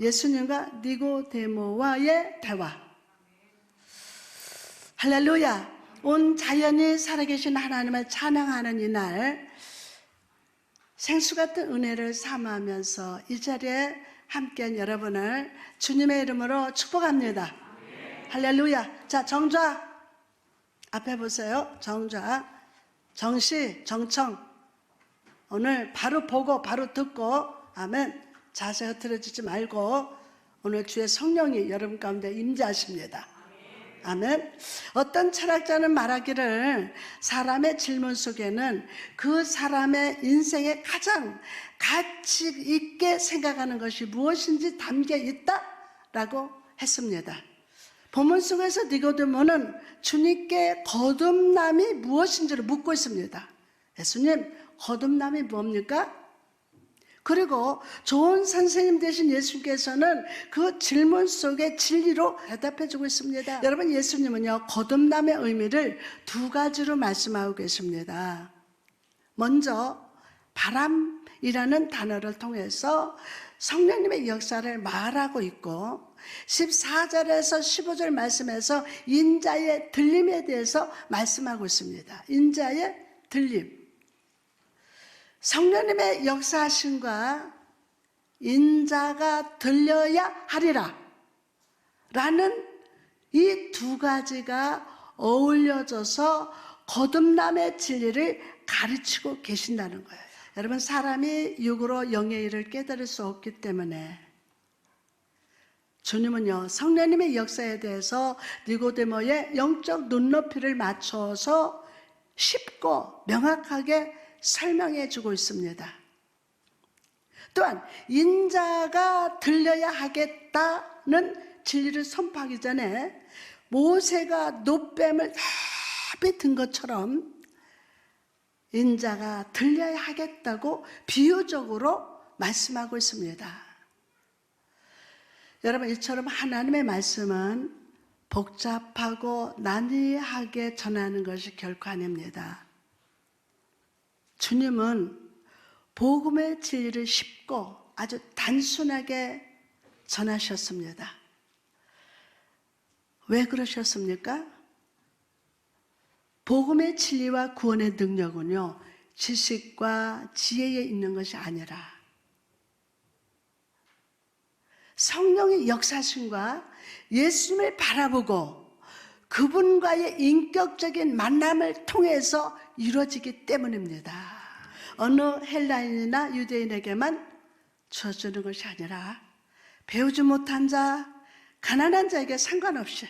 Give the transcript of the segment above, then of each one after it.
예수님과 니고데모와의 대화. 할렐루야. 온 자연이 살아계신 하나님을 찬양하는 이날, 생수 같은 은혜를 삼으면서 이 자리에 함께한 여러분을 주님의 이름으로 축복합니다. 할렐루야. 자, 정좌 앞에 보세요. 정좌, 정시, 정청. 오늘 바로 보고 바로 듣고, 아멘. 자세 흐트러지지 말고 오늘 주의 성령이 여러분 가운데 임재하십니다. 아멘. 어떤 철학자는 말하기를 사람의 질문 속에는 그 사람의 인생에 가장 가치 있게 생각하는 것이 무엇인지 담겨 있다라고 했습니다. 본문 속에서 니고데모는 주님께 거듭남이 무엇인지를 묻고 있습니다. 예수님, 거듭남이 뭡니까? 그리고 좋은 선생님 되신 예수님께서는 그 질문 속에 진리로 대답해 주고 있습니다. 여러분, 예수님은요, 거듭남의 의미를 두 가지로 말씀하고 계십니다. 먼저 바람이라는 단어를 통해서 성령님의 역사를 말하고 있고, 14절에서 15절 말씀에서 인자의 들림에 대해서 말씀하고 있습니다. 인자의 들림. 성령님의 역사하심과 인자가 들려야 하리라 라는 이 두 가지가 어울려져서 거듭남의 진리를 가르치고 계신다는 거예요. 여러분, 사람이 육으로 영의 일을 깨달을 수 없기 때문에 주님은요, 성령님의 역사에 대해서 니고데모의 영적 눈높이를 맞춰서 쉽고 명확하게 설명해 주고 있습니다. 또한 인자가 들려야 하겠다는 진리를 선포하기 전에 모세가 놋뱀을 높이 든 것처럼 인자가 들려야 하겠다고 비유적으로 말씀하고 있습니다. 여러분, 이처럼 하나님의 말씀은 복잡하고 난이하게 전하는 것이 결코 아닙니다. 주님은 복음의 진리를 쉽고 아주 단순하게 전하셨습니다. 왜 그러셨습니까? 복음의 진리와 구원의 능력은요, 지식과 지혜에 있는 것이 아니라 성령의 역사심과 예수님을 바라보고 그분과의 인격적인 만남을 통해서 이루어지기 때문입니다. 어느 헬라인이나 유대인에게만 주어지는 것이 아니라 배우지 못한 자, 가난한 자에게 상관없이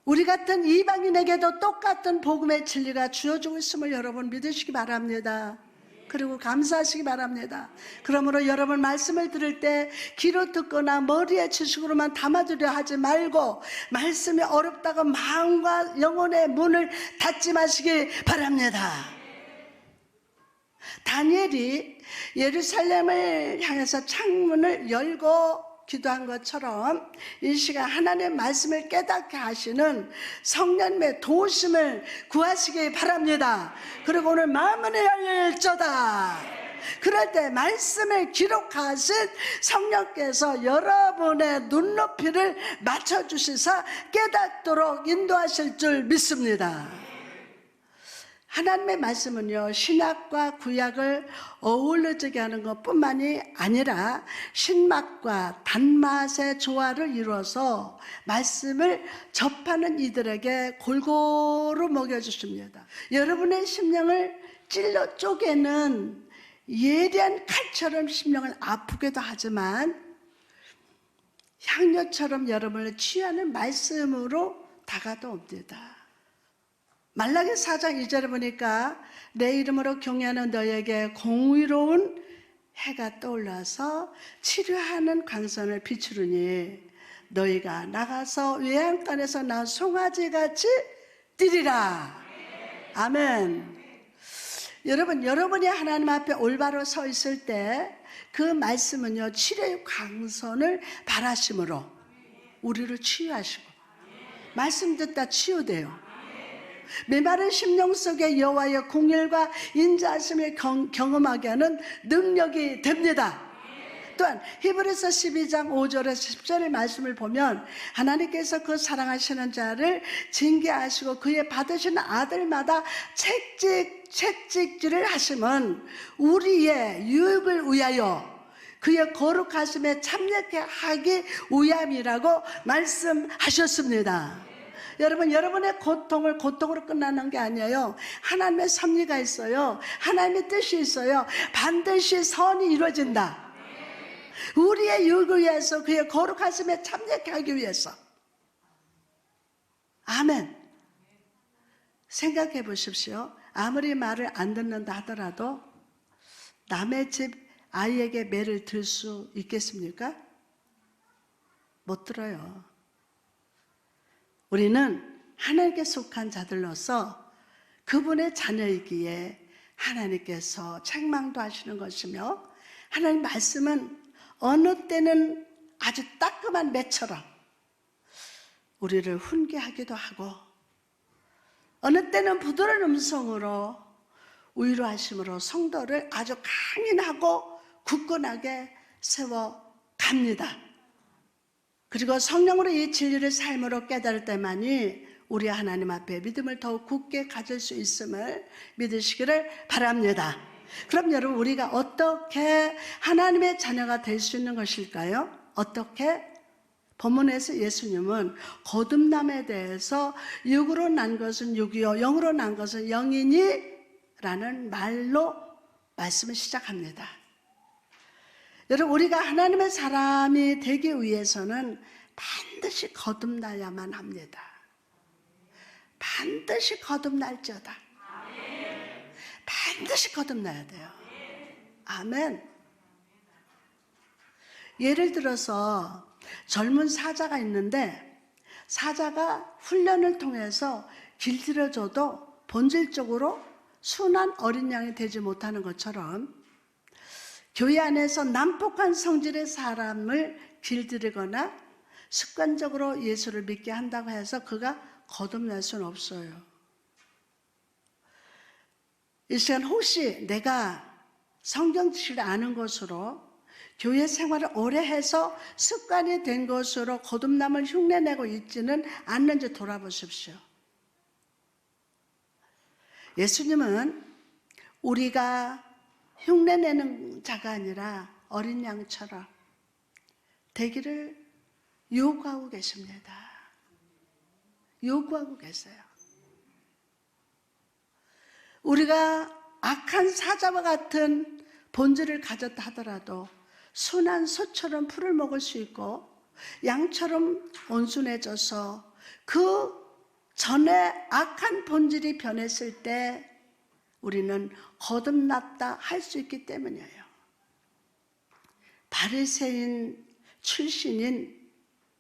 우리 같은 이방인에게도 똑같은 복음의 진리가 주어지고 있음을 여러분 믿으시기 바랍니다. 그리고 감사하시기 바랍니다. 그러므로 여러분 말씀을 들을 때 귀로 듣거나 머리의 지식으로만 담아두려 하지 말고 말씀이 어렵다고 마음과 영혼의 문을 닫지 마시기 바랍니다. 다니엘이 예루살렘을 향해서 창문을 열고 기도한 것처럼 이 시간 하나님의 말씀을 깨닫게 하시는 성령님의 도우심을 구하시기 바랍니다. 그리고 오늘 마음은 열릴저다. 그럴 때 말씀을 기록하신 성령께서 여러분의 눈높이를 맞춰주시사 깨닫도록 인도하실 줄 믿습니다. 하나님의 말씀은요, 신약과 구약을 어우러지게 하는 것뿐만이 아니라 신맛과 단맛의 조화를 이루어서 말씀을 접하는 이들에게 골고루 먹여주십니다. 여러분의 심령을 찔러 쪼개는 예리한 칼처럼 심령을 아프게도 하지만 향료처럼 여러분을 취하는 말씀으로 다가옵니다. 말라기 4장 2절에 보니까 내 이름으로 경외하는 너에게 공의로운 해가 떠올라서 치료하는 광선을 비추르니 너희가 나가서 외양간에서 난 송아지같이 뛰리라. 아멘. 여러분, 여러분이 하나님 앞에 올바로 서 있을 때 그 말씀은요, 치료의 광선을 바라심으로 우리를 치유하시고 말씀 듣다 치유돼요. 메마른 심령 속에 여호와의 공일과 인자하심을 경험하게 하는 능력이 됩니다. 또한 히브리서 12장 5절에서 10절의 말씀을 보면 하나님께서 그 사랑하시는 자를 징계하시고 그의 받으시는 아들마다 채찍질을 하심은 우리의 유익을 위하여 그의 거룩하심에 참여케 하기 위함이라고 말씀하셨습니다. 여러분, 여러분의 고통을 고통으로 끝나는 게 아니에요. 하나님의 섭리가 있어요. 하나님의 뜻이 있어요. 반드시 선이 이루어진다. 우리의 유익을 위해서, 그의 거룩하심에 참여케 하기 위해서. 아멘. 생각해 보십시오. 아무리 말을 안 듣는다 하더라도 남의 집 아이에게 매를 들 수 있겠습니까? 못 들어요. 우리는 하나님께 속한 자들로서 그분의 자녀이기에 하나님께서 책망도 하시는 것이며, 하나님 말씀은 어느 때는 아주 따끔한 매처럼 우리를 훈계하기도 하고, 어느 때는 부드러운 음성으로 위로하심으로 성도를 아주 강인하고 굳건하게 세워갑니다. 그리고 성령으로 이 진리를 삶으로 깨달을 때만이 우리 하나님 앞에 믿음을 더욱 굳게 가질 수 있음을 믿으시기를 바랍니다. 그럼 여러분, 우리가 어떻게 하나님의 자녀가 될 수 있는 것일까요? 어떻게? 본문에서 예수님은 거듭남에 대해서 육으로 난 것은 육이요 영으로 난 것은 영이니 라는 말로 말씀을 시작합니다. 여러분, 우리가 하나님의 사람이 되기 위해서는 반드시 거듭나야만 합니다. 반드시 거듭날지어다. 반드시 거듭나야 돼요. 아멘. 예를 들어서 젊은 사자가 있는데, 사자가 훈련을 통해서 길들여져도 본질적으로 순한 어린 양이 되지 못하는 것처럼, 교회 안에서 난폭한 성질의 사람을 길들이거나 습관적으로 예수를 믿게 한다고 해서 그가 거듭날 수는 없어요. 이 시간 혹시 내가 성경 지식을 아는 것으로, 교회 생활을 오래 해서 습관이 된 것으로 거듭남을 흉내내고 있지는 않는지 돌아보십시오. 예수님은 우리가 흉내내는 자가 아니라 어린 양처럼 되기를 요구하고 계십니다. 요구하고 계세요. 우리가 악한 사자와 같은 본질을 가졌다 하더라도 순한 소처럼 풀을 먹을 수 있고, 양처럼 온순해져서 그 전에 악한 본질이 변했을 때 우리는 거듭났다 할 수 있기 때문이에요. 바리새인 출신인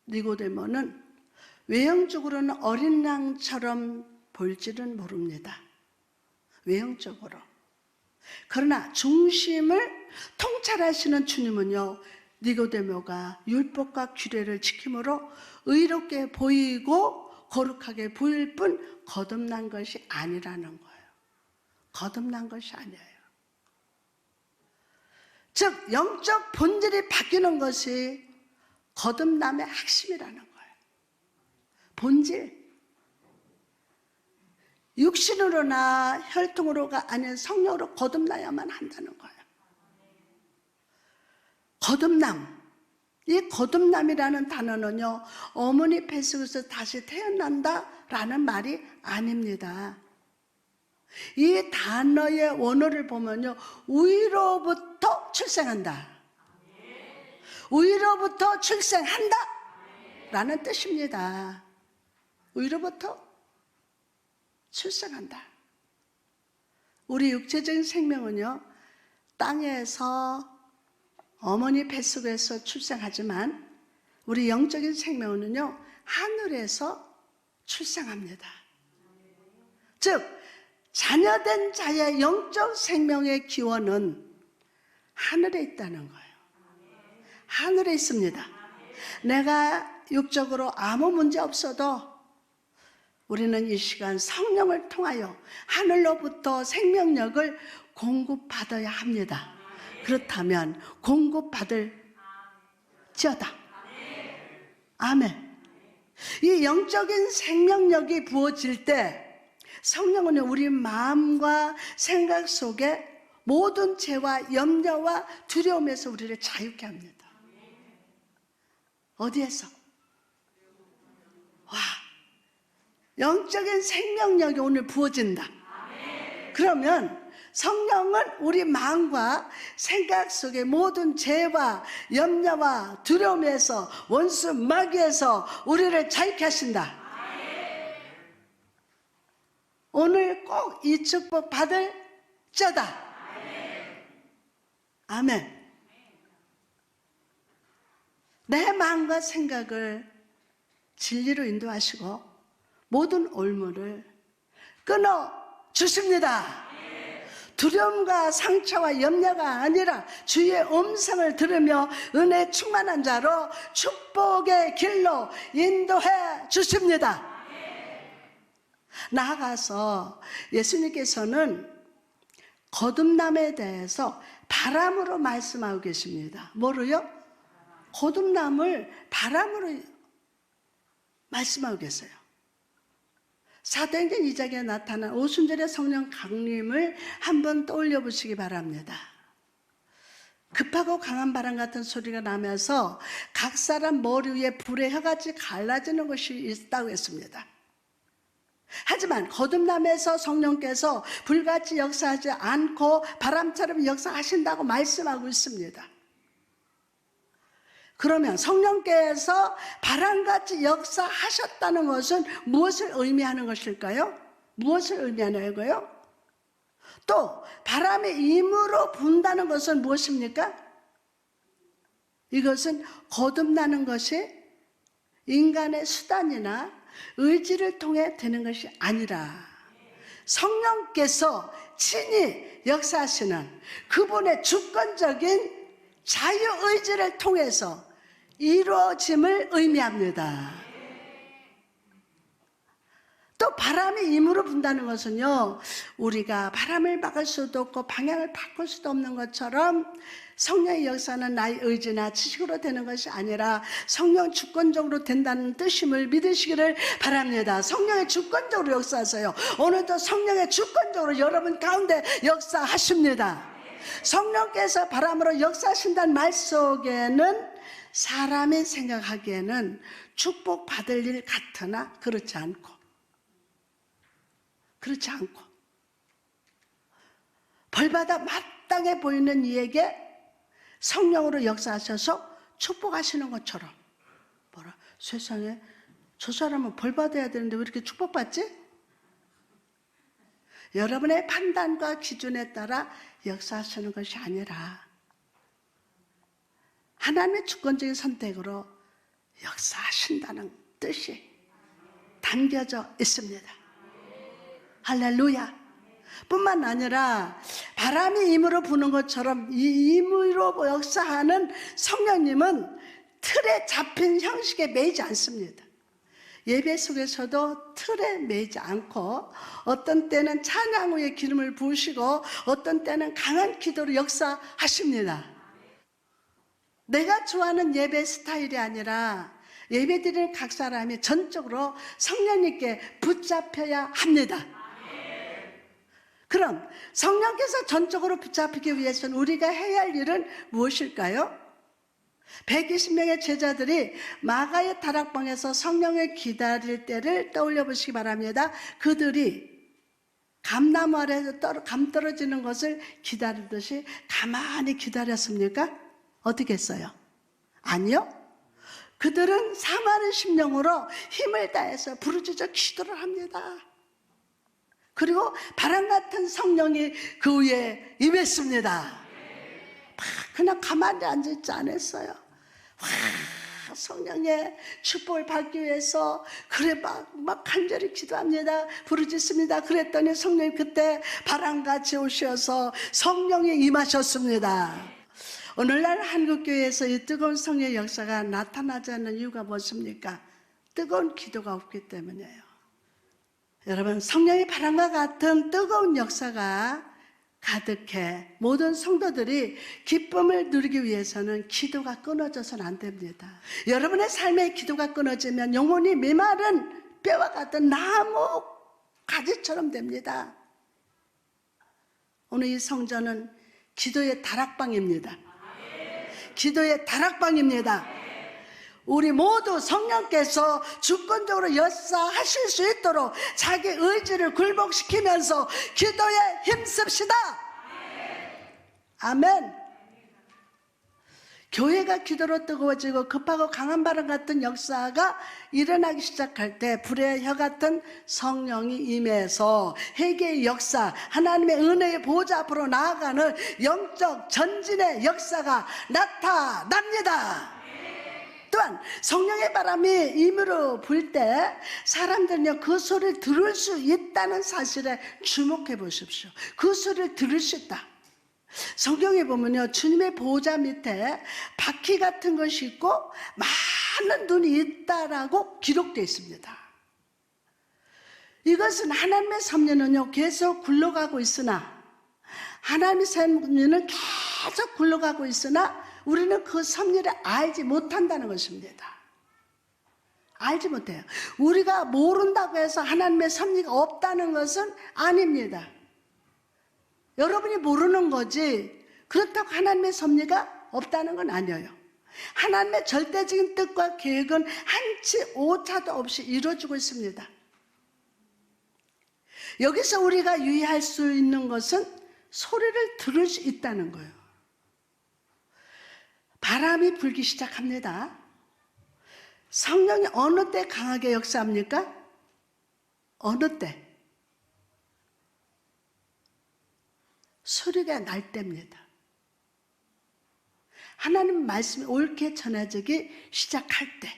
니고데모는 외형적으로는 어린 양처럼 보일지는 모릅니다. 외형적으로. 그러나 중심을 통찰하시는 주님은요, 니고데모가 율법과 규례를 지킴으로 의롭게 보이고 거룩하게 보일 뿐 거듭난 것이 아니라는 거예요. 거듭난 것이 아니에요. 즉, 영적 본질이 바뀌는 것이 거듭남의 핵심이라는 거예요. 본질. 육신으로나 혈통으로가 아닌 성령으로 거듭나야만 한다는 거예요. 거듭남. 이 거듭남이라는 단어는요, 어머니 뱃속에서 다시 태어난다라는 말이 아닙니다. 이 단어의 원어를 보면요, 위로부터 출생한다. 위로부터 출생한다 라는 뜻입니다. 위로부터 출생한다. 우리 육체적인 생명은요, 땅에서 어머니 뱃속에서 출생하지만 우리 영적인 생명은요, 하늘에서 출생합니다. 즉, 자녀된 자의 영적 생명의 기원은 하늘에 있다는 거예요. 하늘에 있습니다. 내가 육적으로 아무 문제 없어도 우리는 이 시간 성령을 통하여 하늘로부터 생명력을 공급받아야 합니다. 그렇다면 공급받을지어다. 아멘. 이 영적인 생명력이 부어질 때 성령은 우리 마음과 생각 속에 모든 죄와 염려와 두려움에서 우리를 자유케 합니다. 어디에서? 와, 영적인 생명력이 오늘 부어진다. 그러면 성령은 우리 마음과 생각 속의 모든 죄와 염려와 두려움에서 원수 마귀에서 우리를 자유케 하신다. 오늘 꼭 이 축복 받을 자다. 아멘. 내 마음과 생각을 진리로 인도하시고 모든 올무를 끊어 주십니다. 두려움과 상처와 염려가 아니라 주의 음성을 들으며 은혜 충만한 자로 축복의 길로 인도해 주십니다. 나아가서 예수님께서는 거듭남에 대해서 바람으로 말씀하고 계십니다. 뭐로요? 거듭남을 바람으로 말씀하고 계세요. 사도행전 2장에 나타난 오순절의 성령 강림을 한번 떠올려 보시기 바랍니다. 급하고 강한 바람 같은 소리가 나면서 각 사람 머리 위에 불의 혀같이 갈라지는 것이 있다고 했습니다. 하지만 거듭남에서 성령께서 불같이 역사하지 않고 바람처럼 역사하신다고 말씀하고 있습니다. 그러면 성령께서 바람같이 역사하셨다는 것은 무엇을 의미하는 것일까요? 무엇을 의미하는 거요? 또 바람의 임으로 분다는 것은 무엇입니까? 이것은 거듭나는 것이 인간의 수단이나 의지를 통해 되는 것이 아니라 성령께서 친히 역사하시는 그분의 주권적인 자유의지를 통해서 이루어짐을 의미합니다. 또 바람이 임으로 분다는 것은요, 우리가 바람을 막을 수도 없고 방향을 바꿀 수도 없는 것처럼 성령의 역사는 나의 의지나 지식으로 되는 것이 아니라 성령 주권적으로 된다는 뜻임을 믿으시기를 바랍니다. 성령의 주권적으로 역사하세요. 오늘도 성령의 주권적으로 여러분 가운데 역사하십니다. 성령께서 바람으로 역사하신다는 말 속에는 사람이 생각하기에는 축복받을 일 같으나 그렇지 않고 벌받아 마땅해 보이는 이에게 성령으로 역사하셔서 축복하시는 것처럼 뭐라 세상에 저 사람은 벌받아야 되는데 왜 이렇게 축복받지? 여러분의 판단과 기준에 따라 역사하시는 것이 아니라 하나님의 주권적인 선택으로 역사하신다는 뜻이 담겨져 있습니다. 할렐루야. 뿐만 아니라 바람이 임으로 부는 것처럼 이 임으로 역사하는 성령님은 틀에 잡힌 형식에 매이지 않습니다. 예배 속에서도 틀에 매이지 않고 어떤 때는 찬양 후에 기름을 부으시고 어떤 때는 강한 기도로 역사하십니다. 내가 좋아하는 예배 스타일이 아니라 예배드리는 각 사람이 전적으로 성령님께 붙잡혀야 합니다. 그럼 성령께서 전적으로 붙잡히기 위해서는 우리가 해야 할 일은 무엇일까요? 120명의 제자들이 마가의 다락방에서 성령을 기다릴 때를 떠올려 보시기 바랍니다. 그들이 감나무 아래에서 감 떨어지는 것을 기다리듯이 가만히 기다렸습니까? 어떻게 했어요? 아니요. 그들은 사마른 심령으로 힘을 다해서 부르짖어 기도를 합니다. 그리고 바람 같은 성령이 그 위에 임했습니다. 그냥 가만히 앉아있지 않았어요. 성령의 축복을 받기 위해서 그래 막 간절히 기도합니다. 부르짖습니다. 그랬더니 성령이 그때 바람같이 오셔서 성령이 임하셨습니다. 오늘날 한국교회에서 이 뜨거운 성령의 역사가 나타나지 않는 이유가 무엇입니까? 뜨거운 기도가 없기 때문이에요. 여러분, 성령의 바람과 같은 뜨거운 역사가 가득해 모든 성도들이 기쁨을 누리기 위해서는 기도가 끊어져서는 안 됩니다. 여러분의 삶의 기도가 끊어지면 영혼이 메마른 뼈와 같은 나무 가지처럼 됩니다. 오늘 이 성전은 기도의 다락방입니다. 기도의 다락방입니다. 우리 모두 성령께서 주권적으로 역사하실 수 있도록 자기 의지를 굴복시키면서 기도에 힘씁시다. 아멘. 교회가 기도로 뜨거워지고 급하고 강한 바람 같은 역사가 일어나기 시작할 때 불의 혀 같은 성령이 임해서 회개의 역사, 하나님의 은혜의 보좌 앞으로 나아가는 영적 전진의 역사가 나타납니다. 또한 성령의 바람이 임으로 불 때 사람들은요, 그 소리를 들을 수 있다는 사실에 주목해 보십시오. 그 소리를 들을 수 있다. 성경에 보면요, 주님의 보좌 밑에 바퀴 같은 것이 있고 많은 눈이 있다라고 기록되어 있습니다. 이것은 하나님의 섭리는요, 계속 굴러가고 있으나, 하나님의 섭리는 계속 굴러가고 있으나 우리는 그 섭리를 알지 못한다는 것입니다. 알지 못해요. 우리가 모른다고 해서 하나님의 섭리가 없다는 것은 아닙니다. 여러분이 모르는 거지 그렇다고 하나님의 섭리가 없다는 건 아니에요. 하나님의 절대적인 뜻과 계획은 한치 오차도 없이 이루어지고 있습니다. 여기서 우리가 유의할 수 있는 것은 소리를 들을 수 있다는 거예요. 바람이 불기 시작합니다. 성령이 어느 때 강하게 역사합니까? 어느 때? 소리가 날 때입니다. 하나님 말씀이 옳게 전해지기 시작할 때,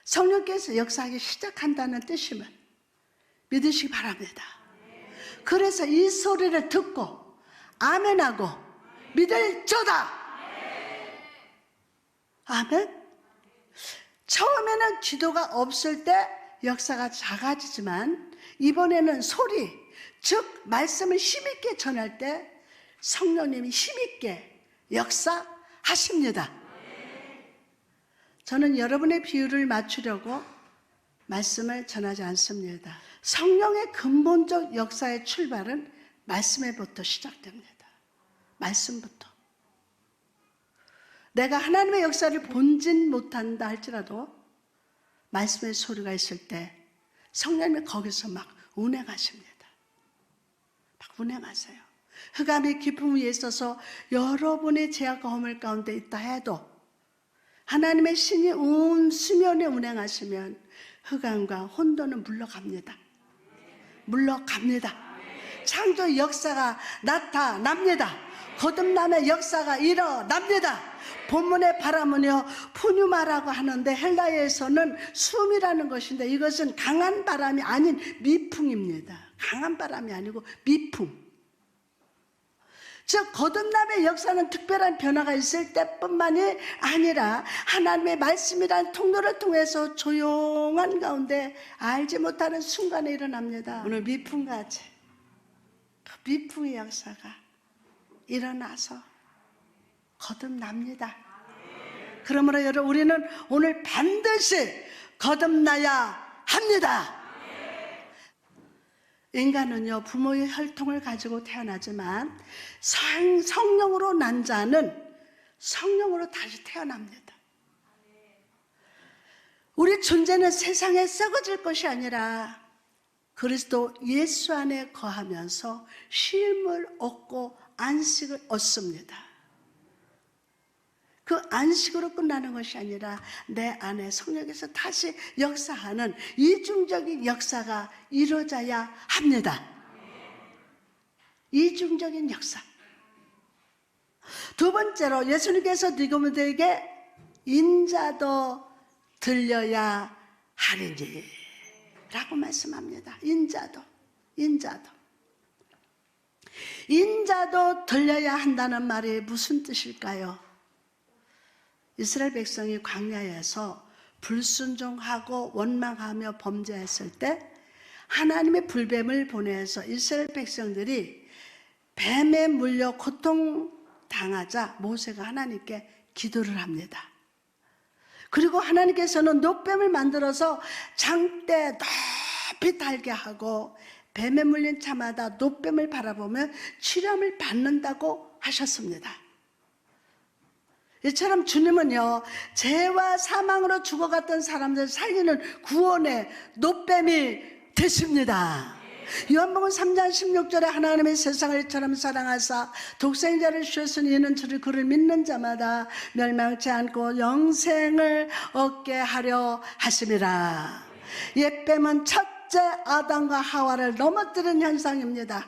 성령께서 역사하기 시작한다는 뜻이면 믿으시기 바랍니다. 그래서 이 소리를 듣고 아멘하고 믿을저다. 아멘. 처음에는 기도가 없을 때 역사가 작아지지만 이번에는 소리, 즉 말씀을 힘있게 전할 때 성령님이 힘있게 역사하십니다. 저는 여러분의 비율을 맞추려고 말씀을 전하지 않습니다. 성령의 근본적 역사의 출발은 말씀에부터 시작됩니다. 말씀부터. 내가 하나님의 역사를 본진 못한다 할지라도 말씀의 소리가 있을 때 성령님이 거기서 막 운행하십니다. 막 운행하세요. 흑암의 깊음 위에 있어서 여러분의 죄악과 허물 가운데 있다 해도 하나님의 신이 온 수면에 운행하시면 흑암과 혼돈은 물러갑니다. 물러갑니다. 창조의 역사가 나타납니다. 거듭남의 역사가 일어납니다. 본문의 바람은요, 푸뉴마라고 하는데 헬라어에서는 숨이라는 것인데 이것은 강한 바람이 아닌 미풍입니다. 강한 바람이 아니고 미풍. 즉 거듭남의 역사는 특별한 변화가 있을 때뿐만이 아니라 하나님의 말씀이란 통로를 통해서 조용한 가운데 알지 못하는 순간에 일어납니다. 오늘 미풍같이 그 미풍의 역사가 일어나서 거듭납니다. 그러므로 여러분, 우리는 오늘 반드시 거듭나야 합니다. 인간은요, 부모의 혈통을 가지고 태어나지만 성령으로 난 자는 성령으로 다시 태어납니다. 우리 존재는 세상에 썩어질 것이 아니라 그리스도 예수 안에 거하면서 쉼을 얻고 안식을 얻습니다. 그 안식으로 끝나는 것이 아니라 내 안에 성령께서 다시 역사하는 이중적인 역사가 이루어져야 합니다. 이중적인 역사. 두 번째로 예수님께서 니고데에게 인자도 들려야 하리니 라고 말씀합니다. 인자도 들려야 한다는 말이 무슨 뜻일까요? 이스라엘 백성이 광야에서 불순종하고 원망하며 범죄했을 때 하나님의 불뱀을 보내서 이스라엘 백성들이 뱀에 물려 고통당하자 모세가 하나님께 기도를 합니다. 그리고 하나님께서는 놋뱀을 만들어서 장대 높이 달게 하고 뱀에 물린 자마다 놋뱀을 바라보며 치료함을 받는다고 하셨습니다. 이처럼 주님은요, 죄와 사망으로 죽어갔던 사람들 살리는 구원의 놋뱀이 되십니다. 요한복음 3장 16절에 하나님의 세상을 이처럼 사랑하사 독생자를 주셨으니 이는 저를 그를 믿는 자마다 멸망치 않고 영생을 얻게 하려 하심이라. 옛뱀은 첫째 아담과 하와를 넘어뜨린 현상입니다.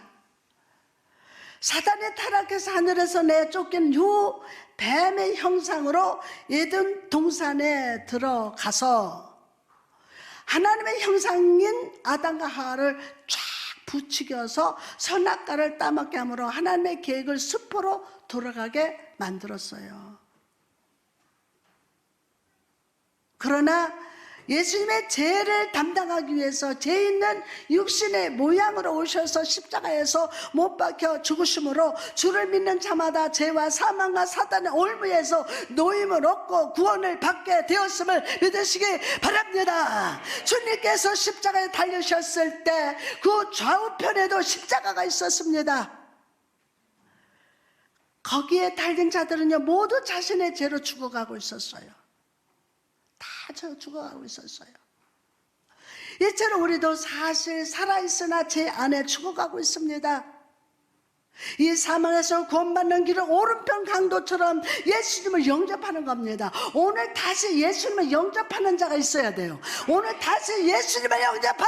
사단이 타락해서 하늘에서 내쫓긴 요 뱀의 형상으로 에덴 동산에 들어가서 하나님의 형상인 아담과 하와를 쫙 부추겨서 선악과를 따먹게 함으로 하나님의 계획을 수포로 돌아가게 만들었어요. 그러나 예수님의 죄를 담당하기 위해서 죄 있는 육신의 모양으로 오셔서 십자가에서 못 박혀 죽으심으로 주를 믿는 자마다 죄와 사망과 사단의 올무에서 노임을 얻고 구원을 받게 되었음을 믿으시기 바랍니다. 주님께서 십자가에 달리셨을 때 그 좌우편에도 십자가가 있었습니다. 거기에 달린 자들은요, 모두 자신의 죄로 죽어가고 있었어요. 다 죽어가고 있었어요. 이처럼 우리도 사실 살아있으나 죄 안에 죽어가고 있습니다. 이 사망에서 구원받는 길은 오른편 강도처럼 예수님을 영접하는 겁니다. 오늘 다시 예수님을 영접하는 자가 있어야 돼요. 오늘 다시 예수님을 영접할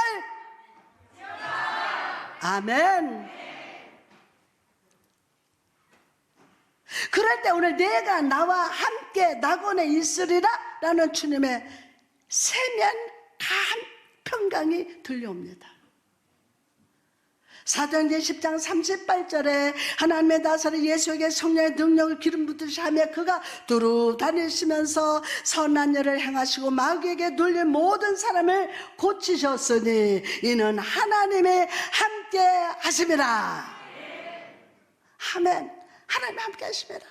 아멘. 그럴 때 오늘 내가 나와 함께 낙원에 있으리라 라는 주님의 세면 평강이 들려옵니다. 사도행전 10장 38절에 하나님의 나사렛 예수에게 성령의 능력을 기름 붓듯이 하며 그가 두루 다니시면서 선한 일을 행하시고 마귀에게 눌린 모든 사람을 고치셨으니 이는 하나님의 함께 하심이라. 아멘. 하나님 함께 하심이라.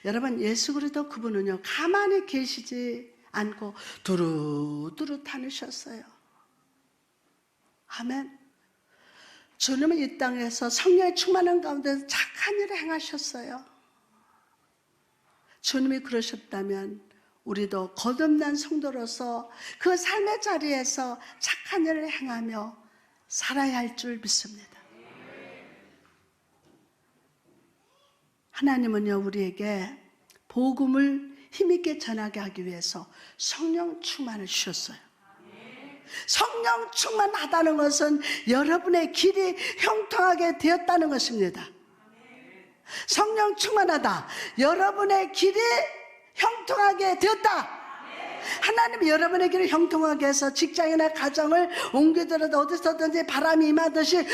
여러분, 예수 그리스도 그분은요, 가만히 계시지 않고 두루두루 다니셨어요. 아멘. 주님은 이 땅에서 성령의 충만한 가운데서 착한 일을 행하셨어요. 주님이 그러셨다면 우리도 거듭난 성도로서 그 삶의 자리에서 착한 일을 행하며 살아야 할 줄 믿습니다. 하나님은요, 우리에게 복음을 힘있게 전하게 하기 위해서 성령 충만을 주셨어요. 성령 충만하다는 것은 여러분의 길이 형통하게 되었다는 것입니다. 성령 충만하다. 여러분의 길이 형통하게 되었다. 하나님이 여러분의 길을 형통하게 해서 직장이나 가정을 옮기더라도 어디서든지 바람이 임하듯이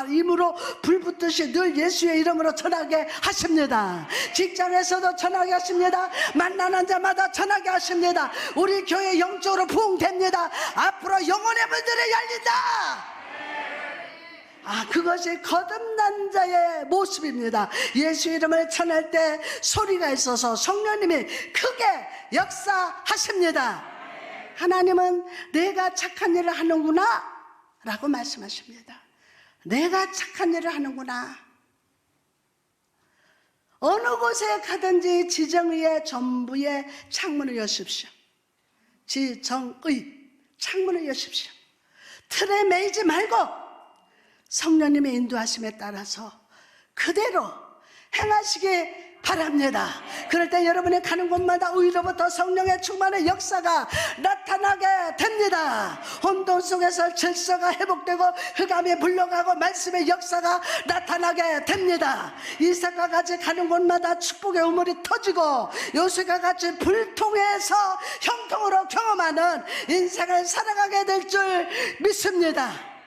힘으로 불 붙듯이 늘 예수의 이름으로 전하게 하십니다. 직장에서도 전하게 하십니다. 만나는 자마다 전하게 하십니다. 우리 교회 영적으로 부흥됩니다. 앞으로 영혼의 문들이 열린다. 그것이 거듭난 자의 모습입니다. 예수 이름을 전할 때 소리가 있어서 성령님이 크게 역사하십니다. 하나님은 내가 착한 일을 하는구나 라고 말씀하십니다. 내가 착한 일을 하는구나. 어느 곳에 가든지 지정의의 전부의 창문을 여십시오. 지정의 창문을 여십시오. 틀에 매이지 말고 성령님의 인도하심에 따라서 그대로 행하시기 바랍니다. 그럴 때 여러분이 가는 곳마다 의로부터 성령의 충만의 역사가 나타나게 됩니다. 혼돈 속에서 질서가 회복되고 흑암이 물러가고 말씀의 역사가 나타나게 됩니다. 이삭과 같이 가는 곳마다 축복의 우물이 터지고 요셉과 같이 불통해서 형통으로 경험하는 인생을 살아가게 될 줄 믿습니다.